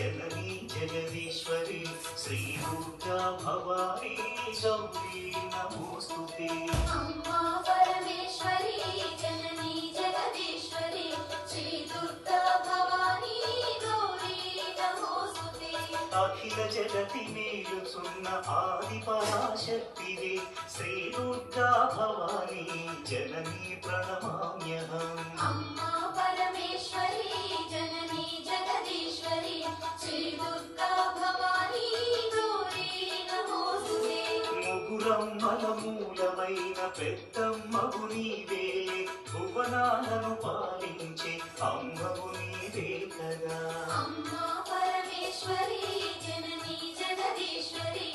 जननी जगदीश्वरी श्री दुर्गा भवानी गौरी नमोस्तुते। अम्मा परमेश्वरी जननी जगदीश्वरी श्री दुर्गा भवानी गौरी नमोस्तुते। अखिल जगति मेलुचुन्न आदि पराशक्तिवे श्री दुर्गा भवानी जननी प्रणमाम्यहम्। अम्मा परमेश्वरी जननी जगदीश्वरी श्री दुर्गा भवानी गौरी नमोस्तुते। ముగురమ్మల మూలమైన పెద్దమ్మగు నీవేలే భువనాలను పాలించే అమ్మగు నీవే కదా। अम्मा परमेश्वरी जननी जगदीश्वरी